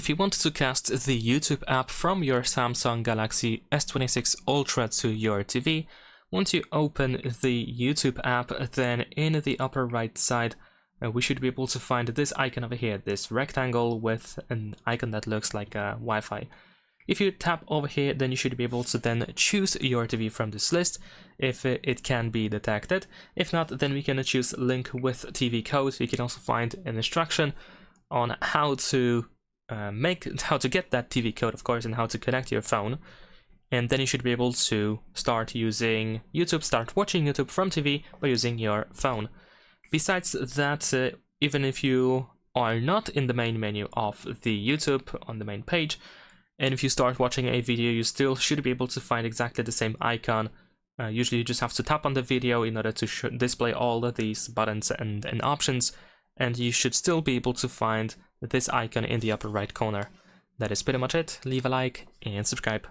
If you want to cast the YouTube app from your Samsung Galaxy S26 Ultra to your TV, once you open the YouTube app, then in the upper right side, we should be able to find this icon over here, this rectangle with an icon that looks like a Wi-Fi. If you tap over here, then you should be able to then choose your TV from this list if it can be detected. If not, then we can choose link with TV code. You can also find an instruction on how to get that TV code, of course, and how to connect your phone. And then you should be able to start using YouTube, start watching YouTube from TV by using your phone. Besides that, even if you are not in the main menu of the YouTube on the main page, and if you start watching a video, you still should be able to find exactly the same icon. Usually you just have to tap on the video in order to display all of these buttons and options, and you should still be able to find this icon in the upper right corner. That is pretty much it. Leave a like and subscribe.